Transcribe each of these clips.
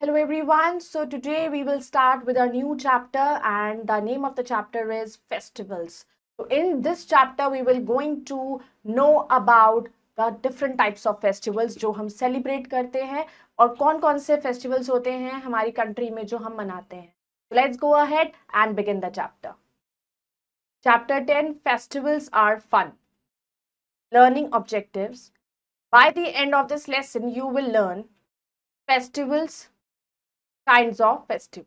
Hello everyone. So today we will start with our new chapter and the name of the chapter is festivals. So in this chapter we will going to know about the different types of festivals जो हम celebrate करते हैं और कौन-कौन से festivals होते हैं हमारी country में जो हम मनाते हैं. So let's go ahead and begin the chapter. Chapter 10 Festivals are fun. Learning objectives. By the end of this lesson you will learn festivals, kinds of festival.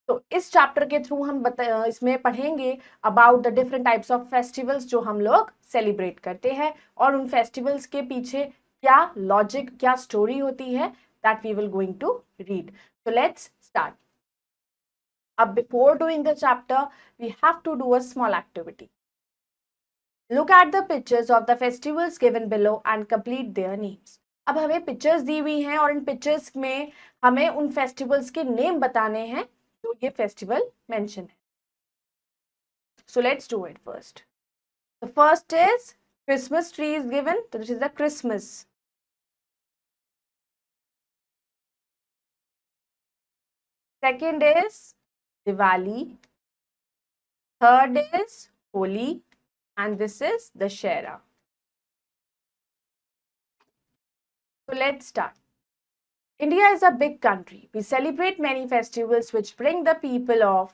तो इस चैप्टर के थ्रू हम इसमें पढ़ेंगे about the different types of festivals जो हम लोग celebrate करते हैं और उन फेस्टिवल्स के पीछे क्या लॉजिक, क्या स्टोरी होती है, that we will going to read. So let's start. अब before doing the chapter we have to do a small activity. Look at the pictures of the festivals given below and complete their names. अब हमें pictures दी हुई हैं और इन pictures में हमें उन festivals के नेम बताने हैं जो ये फेस्टिवल मेंशन है. So let's do it first. The first is Christmas tree is given. This is the Christmas. Second is Diwali. Third is Holi and this is Dussehra. So let's start. India is a big country. We celebrate many festivals which bring the people of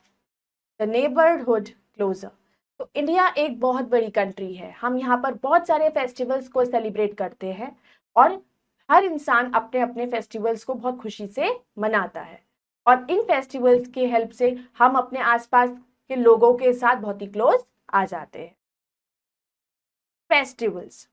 the neighborhood closer. तो India एक बहुत बड़ी country है. हम यहाँ पर बहुत सारे फेस्टिवल्स को सेलिब्रेट करते हैं और हर इंसान अपने अपने फेस्टिवल्स को बहुत खुशी से मनाता है और इन फेस्टिवल्स की हेल्प से हम अपने आसपास के लोगों के साथ बहुत ही क्लोज आ जाते हैं. Festivals.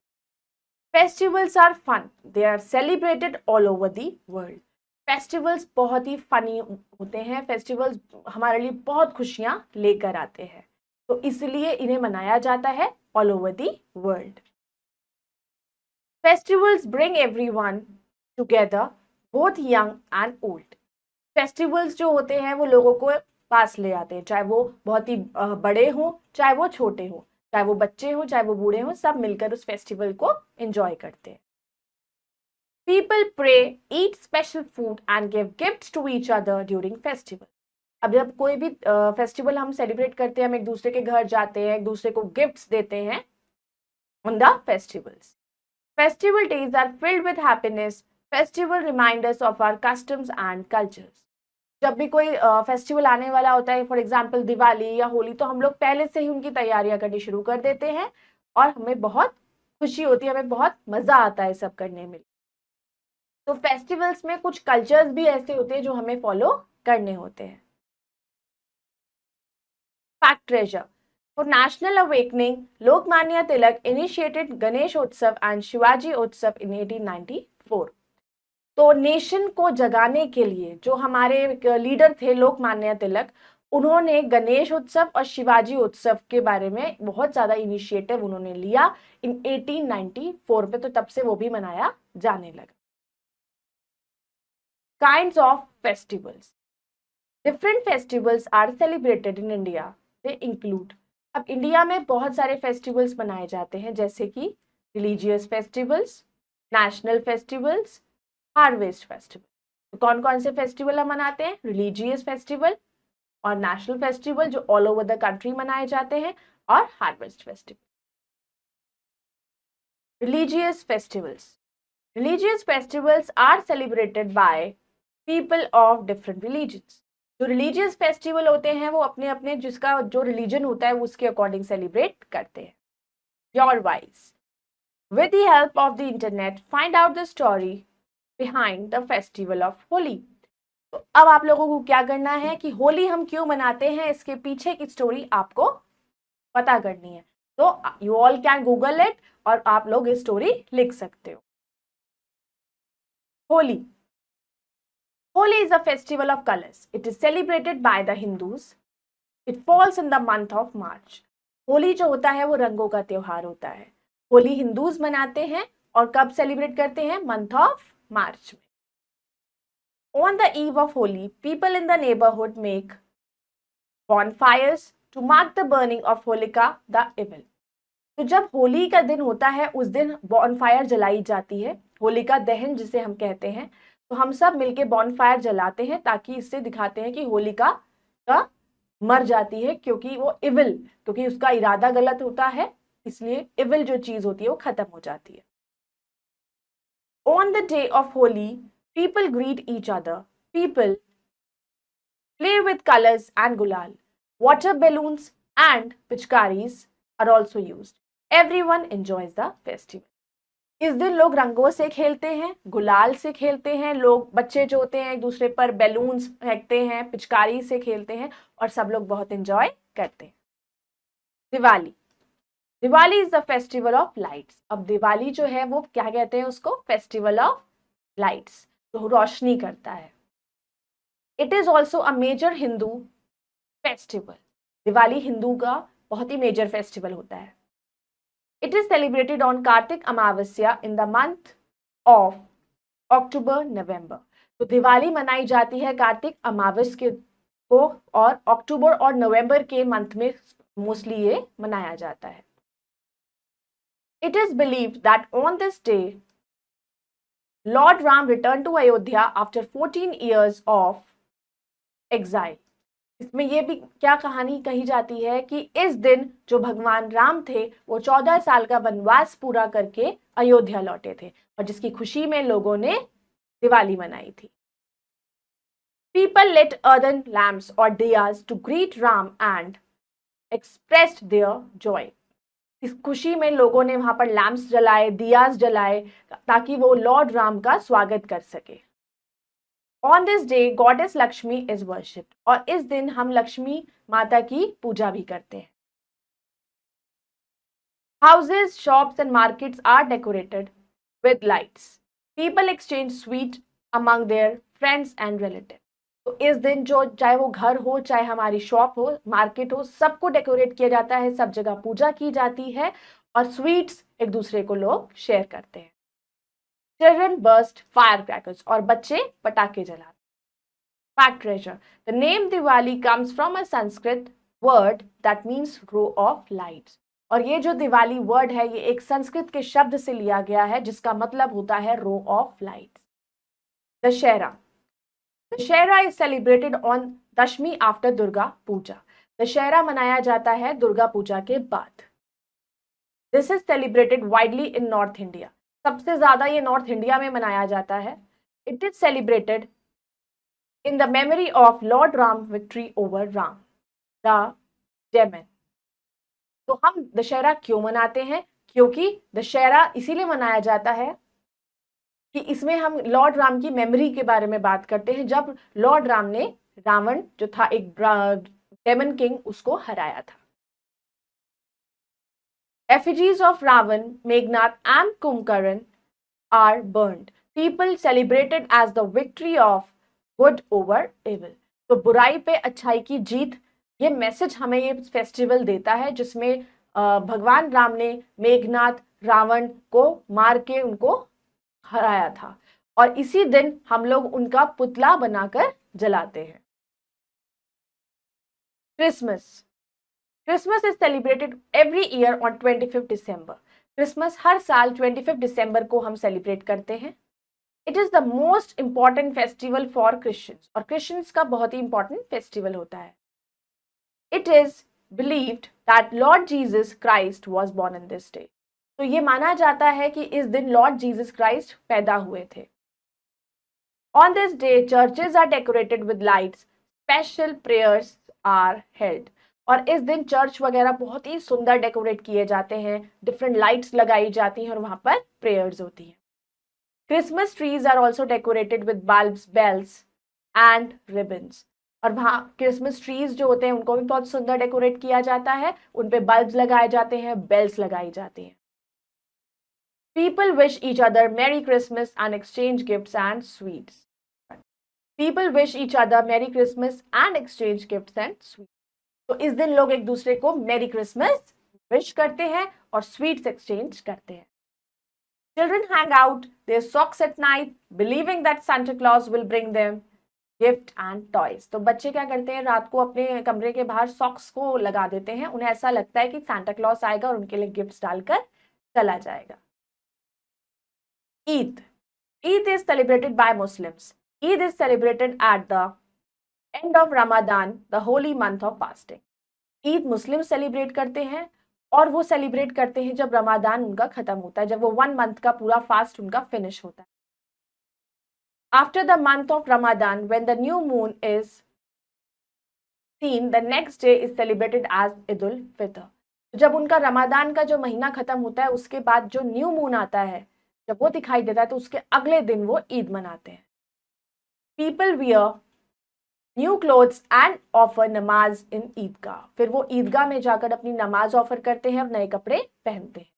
Festivals are fun. They are celebrated all over the world. Festivals बहुत ही फनी होते हैं. Festivals हमारे लिए बहुत खुशियाँ लेकर आते हैं तो इसलिए इन्हें मनाया जाता है all over the world. Festivals bring everyone together, both young and old. Festivals जो होते हैं वो लोगों को पास ले आते हैं, चाहे वो बहुत ही बड़े हों चाहे वो छोटे हों, चाहे वो बच्चे हो चाहे वो बूढ़े हो, सब मिलकर उस फेस्टिवल को एंजॉय करते हैं. People pray, eat special food and give gifts to each other during festival. अब जब कोई भी फेस्टिवल हम सेलिब्रेट करते हैं हम एक दूसरे के घर जाते हैं, एक दूसरे को गिफ्ट्स देते हैं on the festivals. Festival days are filled with happiness. Festival reminders of our customs and cultures. जब भी कोई फेस्टिवल आने वाला होता है, फॉर एग्जाम्पल दिवाली या होली, तो हम लोग पहले से ही उनकी तैयारियां करनी शुरू कर देते हैं और हमें बहुत खुशी होती है, हमें बहुत मजा आता है सब करने में. तो फेस्टिवल्स में कुछ कल्चर्स भी ऐसे होते हैं जो हमें फॉलो करने होते हैं. Fact treasure. For national awakening Lokmanya Tilak initiated Ganesh उत्सव एंड शिवाजी उत्सव इन 1894. तो नेशन को जगाने के लिए जो हमारे लीडर थे लोकमान्य तिलक, उन्होंने गणेश उत्सव और शिवाजी उत्सव के बारे में बहुत ज़्यादा इनिशिएटिव उन्होंने लिया इन 1894 में, तो तब से वो भी मनाया जाने लगा. Kinds of festivals. Different festivals are celebrated in India. They include. अब इंडिया में बहुत सारे फेस्टिवल्स मनाए जाते हैं जैसे कि religious festivals, national festivals, harvest festival. तो कौन कौन से फेस्टिवल हम मनाते हैं? रिलीजियस फेस्टिवल और नेशनल फेस्टिवल जो ऑल ओवर द कंट्री मनाए जाते हैं और harvest festival. Religious festivals. Religious festivals are celebrated by people of different religions. जो रिलीजियस फेस्टिवल होते हैं वो अपने अपने जिसका जो रिलीजन होता है उसके अकॉर्डिंग सेलिब्रेट करते हैं. Your wise. With the help of the internet find out the story behind the festival of Holi. तो अब आप लोगों को क्या करना है कि होली हम क्यों मनाते हैं इसके पीछे की स्टोरी आपको पता करनी है. तो you all can Google it और आप लोग ये स्टोरी लिख सकते हो. Holi. Holi is a festival of colours. It is celebrated by the Hindus. It falls in the month of March. Holi जो होता है वो रंगों का त्योहार होता है. होली हिंदूज मनाते हैं और कब सेलिब्रेट करते हैं? मंथ ऑफ मार्च में. On the eve of Holi, people in the neighborhood make bonfires to mark the burning of Holika the evil. तो जब होली का दिन होता है उस दिन बॉनफायर जलाई जाती है, होलिका दहन जिसे हम कहते हैं. तो हम सब मिलके बॉनफायर जलाते हैं ताकि इससे दिखाते हैं कि होलिका का मर जाती है, क्योंकि वो इविल, क्योंकि उसका इरादा गलत होता है, इसलिए इविल जो चीज होती है वो खत्म हो जाती है। On the day of Holi, people greet each other. People play with colors and gulal. Water balloons and pichkaris are also used. Everyone enjoys the festival. इस दिन लोग रंगों से खेलते हैं, गुलाल से खेलते हैं, लोग बच्चे जो होते हैं एक दूसरे पर बैलून्स फेंकते हैं, पिचकारी से खेलते हैं और सब लोग बहुत एंजॉय करते हैं। Diwali, Diwali is the festival of lights. अब दिवाली जो है वो क्या कहते हैं उसको, फेस्टिवल ऑफ लाइट्स, तो रोशनी करता है। It is also a major Hindu festival. Diwali Hindu का बहुत ही मेजर फेस्टिवल होता है। It is celebrated on Kartik Amavasya in the month of October November. तो दिवाली मनाई जाती है कार्तिक अमावस के को, और अक्टूबर और नवंबर के मंथ में मोस्टली ये मनाया जाता है। It is believed that on this day Lord Ram return to Ayodhya after 14 years of exile. इसमें ये भी क्या कहानी कही जाती है कि इस दिन जो भगवान राम थे वो 14 साल का वनवास पूरा करके अयोध्या लौटे थे, और जिसकी खुशी में लोगों ने दिवाली मनाई थी। People lit earthen lamps or diyas to greet Ram and expressed their joy. इस खुशी में लोगों ने वहां पर लैम्प्स जलाए, दियास जलाए, ताकि वो लॉर्ड राम का स्वागत कर सके। On this day goddess Lakshmi is worshipped, और इस दिन हम लक्ष्मी माता की पूजा भी करते हैं। Houses, shops and markets are decorated with lights. People exchange sweet among their friends and relative. तो इस दिन जो चाहे वो घर हो, चाहे हमारी शॉप हो, मार्केट हो, सबको डेकोरेट किया जाता है, सब जगह पूजा की जाती है और स्वीट्स एक दूसरे को लोग शेयर करते हैं। चिल्ड्रन बर्स्ट फायर क्रैकर्स, और बच्चे पटाखे जलाते हैं। Fact treasure, the name Diwali comes from a Sanskrit word that means row of lights. और ये जो दिवाली वर्ड है ये एक संस्कृत के शब्द से लिया गया है जिसका मतलब होता है row of lights. Dussehra, Dussehra is celebrated on Dashami after Durga Puja. Dussehra मनाया जाता है दुर्गा पूजा के बाद। This is celebrated widely in north India. सबसे ज्यादा ये नॉर्थ इंडिया में मनाया जाता है। It is celebrated in the memory of Lord Ram victory over Ram the demon. तो हम दशहरा क्यों मनाते हैं? क्योंकि दशहरा इसीलिए मनाया जाता है कि इसमें हम लॉर्ड राम की मेमोरी के बारे में बात करते हैं, जब लॉर्ड राम ने रावण जो था एक डेमन किंग, उसको हराया था। Effigies of Ravan, Meghnad and Kumbhakarna are burned. People celebrated as the victory of good over evil. तो बुराई पे अच्छाई की जीत, ये मैसेज हमें ये फेस्टिवल देता है, जिसमें भगवान राम ने मेघनाथ रावण को मार के उनको हराया था, और इसी दिन हम लोग उनका पुतला बनाकर जलाते हैं। Christmas, Christmas is celebrated every year on 25 December. Christmas हर साल 25 दिसंबर को हम सेलिब्रेट करते हैं। It is the most important festival for Christians, और क्रिश्चियंस का बहुत ही इंपॉर्टेंट फेस्टिवल होता है। It is believed that Lord Jesus Christ was born in this day. तो ये माना जाता है कि इस दिन लॉर्ड जीसस क्राइस्ट पैदा हुए थे। On this day churches are decorated with lights, special prayers are held. और इस दिन चर्च वगैरह बहुत ही सुंदर डेकोरेट किए जाते हैं, डिफरेंट लाइट्स लगाई जाती हैं और वहां पर प्रेयर्स होती हैं। Christmas trees are also decorated with bulbs, bells and ribbons. और वहाँ क्रिसमस ट्रीज जो होते हैं उनको भी बहुत सुंदर डेकोरेट किया जाता है, उन पे बल्ब्स लगाए जाते हैं, बेल्स लगाई जाती हैं। People wish each other Merry Christmas and exchange gifts and sweets. People wish each other Merry Christmas and exchange gifts and sweets. तो इस दिन लोग एक दूसरे को मैरी क्रिसमस विश करते हैं और स्वीट्स एक्सचेंज करते हैं। Children hang out their socks at night, believing that Santa Claus will bring them gift and toys. तो बच्चे क्या करते हैं, रात को अपने कमरे के बाहर सॉक्स को लगा देते हैं, उन्हें ऐसा लगता है कि सांता क्लॉस आएगा और उनके लिए गिफ्ट्स डालकर चला जाएगा। Eid, Eid is celebrated by Muslims. Eid is celebrated at the end of Ramadan, the holy month of fasting. Eid Muslim celebrate करते हैं और वो सेलिब्रेट करते हैं जब रमादान उनका खत्म होता है, जब वो 1 मंथ का पूरा फास्ट उनका फिनिश होता है. After the month of Ramadan, when the new moon is seen, the next day is celebrated as Eid ul Fitr. जब उनका रमादान का जो महीना खत्म होता है उसके बाद जो न्यू मून आता है, जब वो दिखाई देता है तो उसके अगले दिन वो ईद मनाते हैं. People wear new clothes and offer नमाज इन ईदगाह. फिर वो ईदगाह में जाकर अपनी नमाज ऑफर करते हैं और नए कपड़े पहनते हैं.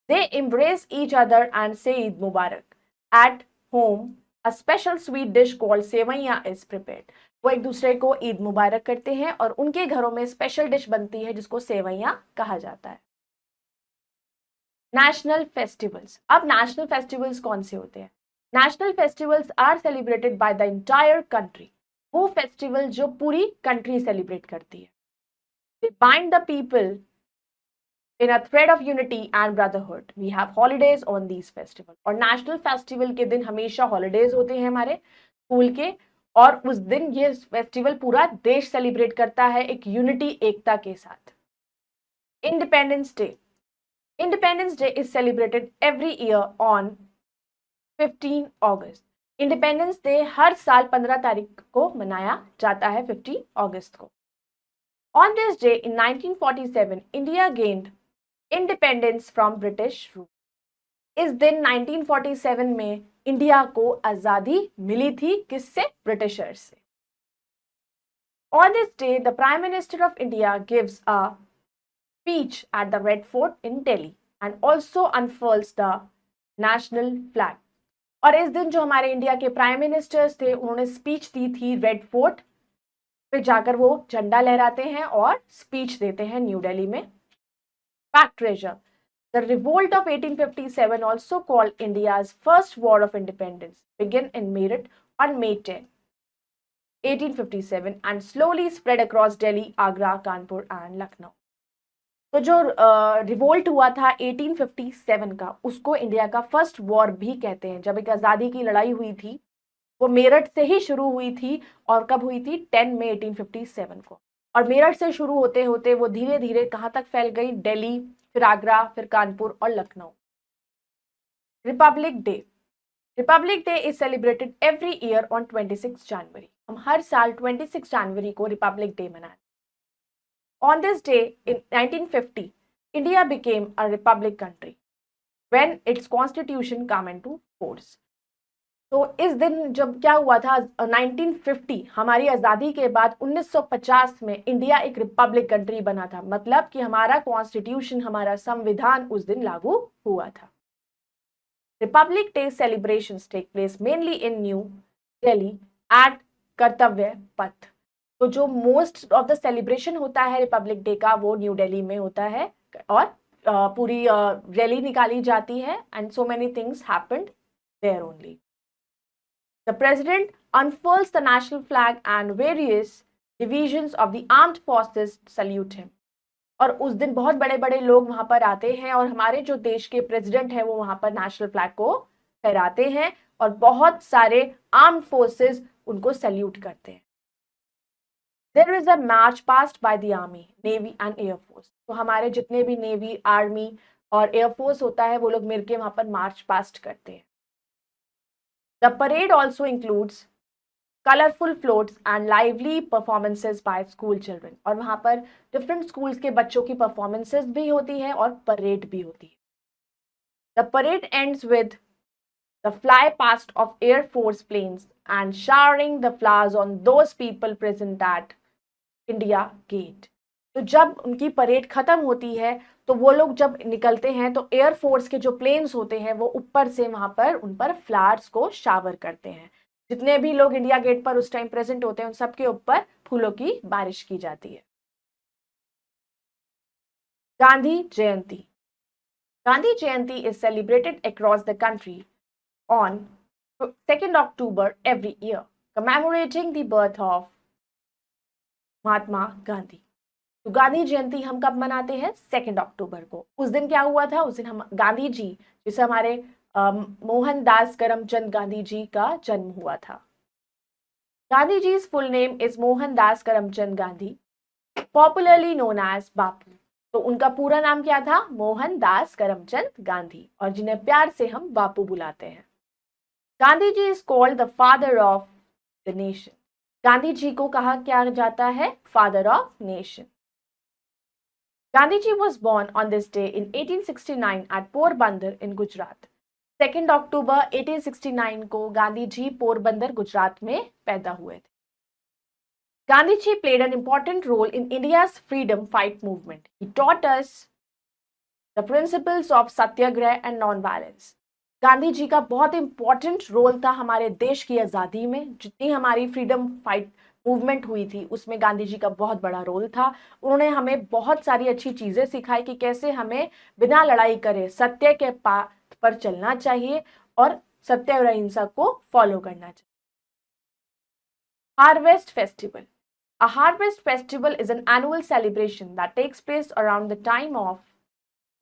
They embrace each other and say Eid Mubarak. At home a special sweet dish called sevaiyan is prepared. वो एक दूसरे को ईद मुबारक करते हैं और उनके घरों में स्पेशल डिश बनती है जिसको सेवैया कहा जाता है. National festivals. अब नेशनल फेस्टिवल्स कौन से होते हैं? National festivals are celebrated by the entire country. वो फेस्टिवल जो पूरी कंट्री सेलिब्रेट करती है. They bind the people in a thread of unity and brotherhood. We have holidays on these festival. और नेशनल फेस्टिवल के दिन हमेशा हॉलीडेज होते हैं हमारे स्कूल के, और उस दिन ये फेस्टिवल पूरा देश सेलिब्रेट करता है एक यूनिटी, एकता के साथ. Independence day. Independence day is celebrated every year on 15 August. Independence day हर साल 15 तारीख को मनाया जाता है, 15 अगस्त को. On this day in 1947 India gained independence from British rule. इस दिन 1947 में इंडिया को आजादी मिली थी. किससे? ब्रिटिशर्स से. On this day the prime minister of India gives a speech at the Red Fort in Delhi and also unfurls the national flag. और इस दिन जो हमारे इंडिया के प्राइम मिनिस्टर्स थे उन्होंने स्पीच दी थी रेड फोर्ट पे जाकर. वो झंडा लहराते हैं और स्पीच देते हैं न्यू दिल्ली में. Fact treasure. The revolt of 1857, also called India's first war of independence, began in Meerut on May 10, 1857 and slowly spread across Delhi, Agra, Kanpur and Lucknow. तो जो रिवोल्ट हुआ था 1857 का, उसको इंडिया का फर्स्ट वॉर भी कहते हैं. जब एक आज़ादी की लड़ाई हुई थी वो मेरठ से ही शुरू हुई थी. और कब हुई थी? 10 मई 1857 को. और मेरठ से शुरू होते होते वो धीरे धीरे कहाँ तक फैल गई? दिल्ली, फिर आगरा, फिर कानपुर और Lucknow. Republic day. Republic day is celebrated every year on 26 जनवरी. हम हर साल 26 जनवरी को रिपब्लिक डे मनाते हैं. On this day in 1950, India became a republic country when its constitution came into force. तो इस दिन जब क्या हुआ था 1950, हमारी आज़ादी के बाद 1950 में इंडिया एक रिपब्लिक कंट्री बना था. मतलब कि हमारा कॉन्स्टिट्यूशन, हमारा संविधान उस दिन लागू हुआ था. Republic Day celebrations take place mainly in New Delhi at Kartavya Path. तो जो मोस्ट ऑफ द सेलिब्रेशन होता है रिपब्लिक डे का वो न्यू दिल्ली में होता है और पूरी रैली निकाली जाती है. And so many things happened there only. The president unfurls the national flag and various divisions of the armed forces salute him. और उस दिन बहुत बड़े बड़े लोग वहां पर आते हैं और हमारे जो देश के प्रेसिडेंट हैं वो वहां पर नेशनल फ्लैग को फहराते हैं और बहुत सारे आर्म्ड फोर्सेस उनको सल्यूट करते हैं. There is a march past by the army, navy and air force. तो हमारे जितने भी नेवी, आर्मी और एयरफोर्स होता है वो लोग मिलके वहां पर मार्च पास्ट करते हैं. The parade also includes colorful floats and lively performances by school children. और वहां पर डिफरेंट स्कूल्स के बच्चों की परफॉर्मेंसेस भी होती है और परेड भी होती है. The parade ends with the fly past of air force planes and showering the flowers on those people present at India Gate. तो जब उनकी परेड खत्म होती है तो वो लोग जब निकलते हैं तो एयरफोर्स के जो प्लेन्स होते हैं वो ऊपर से वहां पर उन पर फ्लावर्स को शावर करते हैं. जितने भी लोग इंडिया गेट पर उस टाइम प्रेजेंट होते हैं उन सबके ऊपर फूलों की बारिश की जाती है. Gandhi Jayanti. Gandhi Jayanti is celebrated across the country on 2 October every year, commemorating the birth of Mahatma Gandhi. तो गांधी जयंती हम कब मनाते हैं? 2 अक्टूबर को. उस दिन क्या हुआ था? उस दिन हम गांधी जी, जिसे हमारे मोहनदास करमचंद गांधी जी का जन्म हुआ था। Gandhi ji full name is Mohandas Karamchand Gandhi, popularly known as Bapu. तो उनका पूरा नाम क्या था? मोहनदास करमचंद गांधी, और जिन्हें प्यार से हम बापू बुलाते हैं। Gandhi ji is called the father of the nation. Gandhi ji को कहा क्या जाता है? Father of nation. Gandhi ji was born on this day in 1869 at Porbandar in Gujarat. 2 अक्टूबर 1869 को गांधी जी पोरबंदर गुजरात में पैदा हुए थे। Gandhi ji played an important role in India's freedom fight movement. He taught us the principles of Satyagraha and non-violence. Gandhi ji का बहुत इंपॉर्टेंट रोल था हमारे देश की आज़ादी में। जितनी हमारी फ्रीडम फाइट मूवमेंट हुई थी उसमें गांधी जी का बहुत बड़ा रोल था। उन्होंने हमें बहुत सारी अच्छी चीज़ें सिखाई कि कैसे हमें बिना लड़ाई करे सत्य के पाथ पर चलना चाहिए और सत्य और अहिंसा को फॉलो करना चाहिए। Harvest festival. A harvest festival is an annual celebration that takes place around the time of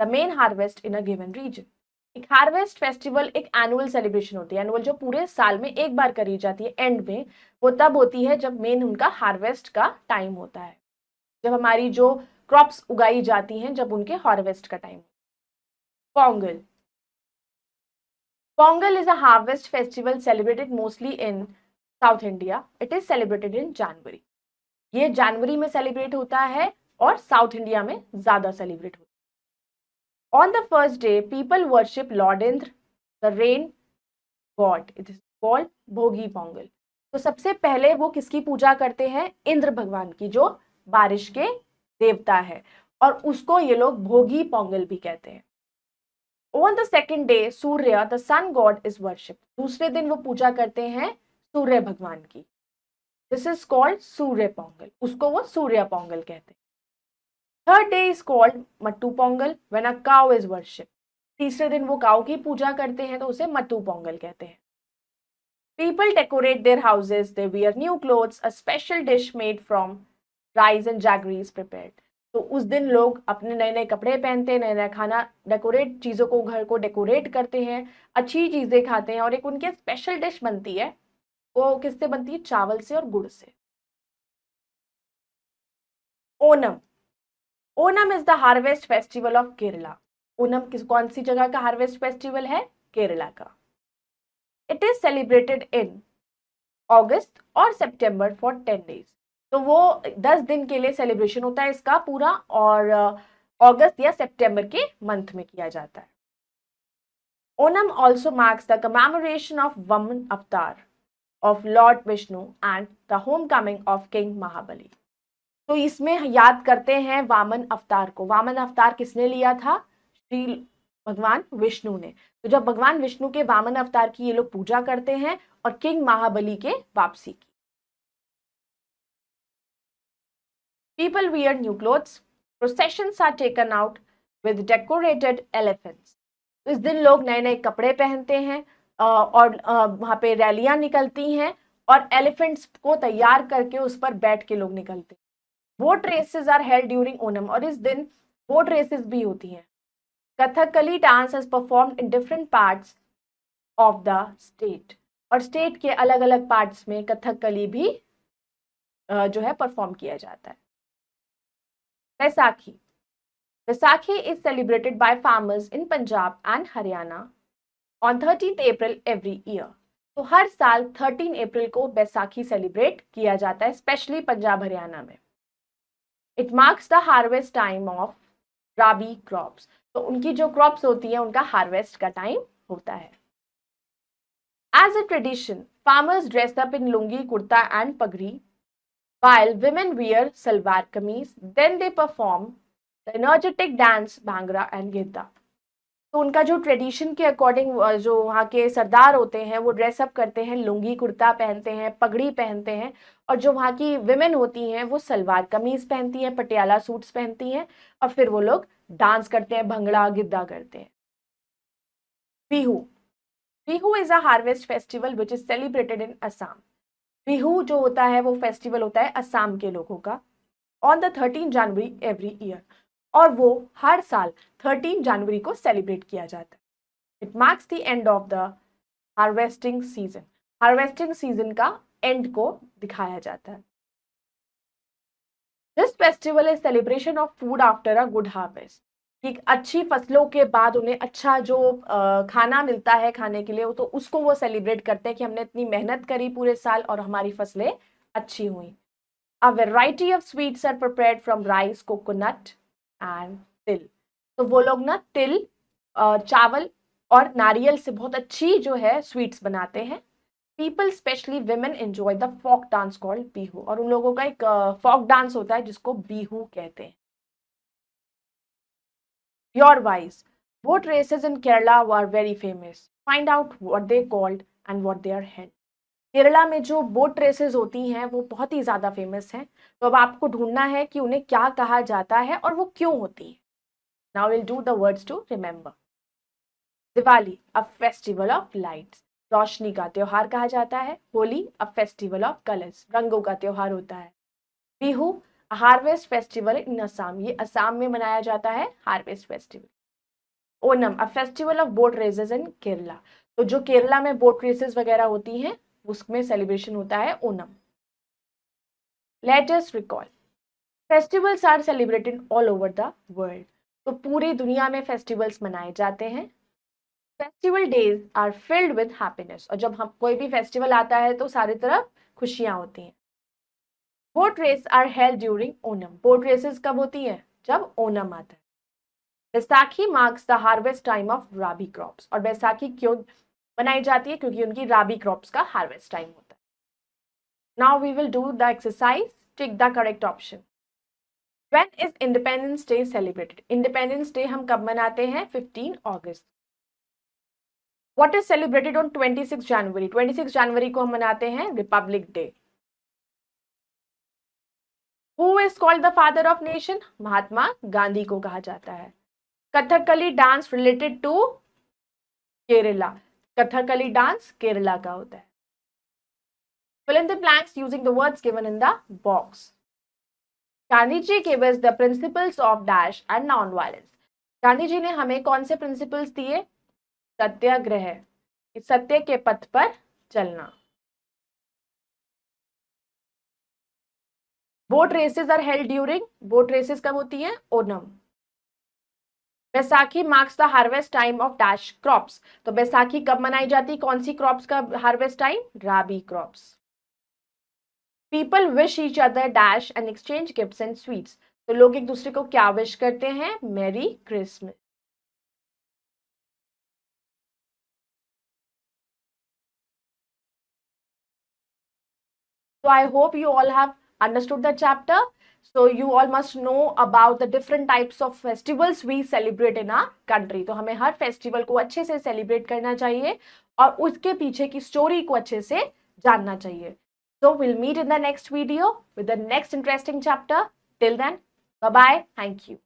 the main harvest in a given region. एक हार्वेस्ट फेस्टिवल एक एनुअल सेलिब्रेशन होती है। एनुअल जो पूरे साल में एक बार करी जाती है, एंड में वो तब होती है जब मेन उनका हार्वेस्ट का टाइम होता है, जब हमारी जो क्रॉप्स उगाई जाती हैं, जब उनके हार्वेस्ट का time. Pongal. Pongal is a harvest festival celebrated mostly in South India. It is celebrated in January. ये जनवरी में सेलिब्रेट होता है और साउथ इंडिया में ज्यादा सेलिब्रेट होता है। On the first day, people worship Lord Indra, the rain god. It is called भोगी पोंगल। तो सबसे पहले वो किसकी पूजा करते हैं? इंद्र भगवान की, जो बारिश के देवता है, और उसको ये लोग भोगी पोंगल भी कहते हैं। On the second day, Surya the sun god is worshipped. दूसरे दिन वो पूजा करते हैं सूर्य भगवान की। This is called सूर्य पोंगल, उसको वो सूर्य पोंगल कहते हैं। Third day is called Mattu Pongal when a cow is worshipped. तीसरे दिन वो काऊ की पूजा करते हैं तो उसे मट्टू पोंगल कहते हैं। People decorate their houses, they wear new clothes, a special dish made from rice and jaggery is prepared. तो उस दिन लोग अपने नए नए कपड़े पहनते हैं, नया नया खाना, डेकोरेट चीज़ों को, घर को डेकोरेट करते हैं, अच्छी चीज़ें खाते हैं, और एक उनके स्पेशल डिश बनती है। वो किससे बनती है? चावल से और गुड़ से। Onam. Onam is the harvest festival of Kerala. Onam कौन सी जगह का हार्वेस्ट फेस्टिवल है? केरला का। इट इज सेलिब्रेटेड इन अगस्त और सितंबर फॉर 10 days। तो वो 10 दिन के लिए सेलिब्रेशन होता है इसका पूरा, और अगस्त या सितंबर के मंथ में किया जाता है। Onam also marks the commemoration of Vaman avatar of Lord Vishnu and the home coming of King Mahabali. तो इसमें याद करते हैं वामन अवतार को। वामन अवतार किसने लिया था? श्री भगवान विष्णु ने। तो जब भगवान विष्णु के वामन अवतार की ये लोग पूजा करते हैं, और किंग महाबली के वापसी की। People wear new clothes. Processions are taken out with decorated elephants. तो इस दिन लोग नए नए कपड़े पहनते हैं और वहां पे रैलियां निकलती हैं, और एलिफेंट्स को तैयार करके उस पर बैठ के लोग निकलते हैं। Boat races are held during Onam, और इस दिन बोट रेसेस भी होती हैं। Kathakali dance is performed in different parts of the state, और स्टेट के अलग अलग पार्ट्स में कथकली भी जो है परफॉर्म किया जाता है। Baisakhi. Baisakhi is celebrated by farmers in Punjab and Haryana on 13th April every year. तो हर साल 13 अप्रैल को बैसाखी सेलिब्रेट किया जाता है, स्पेशली पंजाब हरियाणा में। It marks the harvest time of rabi crops. तो उनकी जो क्रॉप्स होती है उनका हार्वेस्ट का टाइम होता है। As a tradition, farmers dress up in lungi, kurta and pagri, while women wear salwar kameez. Then they perform the energetic dance bhangra and Giddha. तो उनका जो ट्रेडिशन के अकॉर्डिंग जो वहाँ के सरदार होते हैं वो ड्रेसअप करते हैं, लुंगी कुर्ता पहनते हैं, पगड़ी पहनते हैं, और जो वहाँ की विमेन होती हैं वो सलवार कमीज पहनती हैं, पटियाला सूट्स पहनती हैं, और फिर वो लोग डांस करते हैं, भंगड़ा गिद्दा करते हैं। Bihu. Bihu is a harvest festival which is celebrated इन असम। बिहू जो होता है वो फेस्टिवल होता है असम के लोगों का, on the 13 January every year, और वो हर साल 13 जनवरी को सेलिब्रेट किया जाता है। It marks the end of the harvesting season. Harvesting season का एंड को दिखाया जाता है। This festival is celebration of food after a good harvest. कि अच्छी फसलों के बाद उन्हें अच्छा जो खाना मिलता है खाने के लिए, तो उसको वो सेलिब्रेट करते हैं कि हमने इतनी मेहनत करी पूरे साल और हमारी फसलें अच्छी हुई। A variety of sweets are prepared from rice, coconut and तिल। तो वो लोग ना तिल, चावल और नारियल से बहुत अच्छी जो है स्वीट्स बनाते हैं। People specially women enjoy the folk dance called Bihu. और उन लोगों का एक फोक डांस होता है जिसको बीहू कहते हैं। Your wise boat races in Kerala were very famous. Find out what they called and what they are held. Kerala में जो बोट रेसेस होती हैं वो बहुत ही ज्यादा फेमस हैं। तो अब आपको ढूंढना है कि उन्हें क्या कहा जाता है और वो क्यों होती है। Now will do the words to remember. Diwali, a festival of lights, रोशनी का त्योहार कहा जाता है। Holi, a festival of colours, रंगों का त्योहार होता है। Bihu, harvest festival in Assam, ये असम में मनाया जाता है harvest festival. Onam, a festival of boat races in Kerala, तो जो केरला में बोट रेसेस वगैरह होती हैं उसमें सेलिब्रेशन होता है Onam. Let us recall, festivals are celebrated all over the world. तो पूरी दुनिया में फेस्टिवल्स मनाए जाते हैं। Festival days are filled with happiness, और जब हम कोई भी फेस्टिवल आता है तो सारी तरफ खुशियां होती हैं। Boat race are held during Onam, boat races कब होती है? जब ओनम आता है। Baisakhi marks the harvest time of rabi crops, और बैसाखी क्यों बनाई जाती है? क्योंकि उनकी राबी क्रॉप्स का हार्वेस्ट टाइम होता है। Now we will do the exercise, tick the correct option. When is Independence Day celebrated? Independence Day हम कब मनाते हैं? 15 अगस्त। What is celebrated on 26 January? 26 जनवरी को हम मनाते हैं Republic Day. Who is called the father of nation? Mahatma Gandhi को कहा जाता है। Kathakali dance related to Kerala, Kathakali dance Kerala का होता है। Fill in the blanks using the words given in the box. Gandhi ji gave us the principles of dash and non-violence. Gandhi ji ने हमें कौन से प्रिंसिपल्स दिए? सत्याग्रह, सत्य के पथ पर चलना। Boat races are held during, boat races कब होती है? Onam. Baisakhi marks the harvest time of dash crops, तो बैसाखी कब मनाई जाती? कौन सी क्रॉप्स का harvest time? Rabi crops. People wish each other dash and exchange gifts and sweets, तो लोग एक दूसरे को क्या विश करते हैं? Merry Christmas. So I hope you all have understood the chapter. So you all must know about the different types of festivals we celebrate in our country. तो हमें हर फेस्टिवल को अच्छे से सेलिब्रेट करना चाहिए और उसके पीछे की स्टोरी को अच्छे से जानना चाहिए. So we'll meet in the next video with the next interesting chapter. Till then, bye bye. Thank you.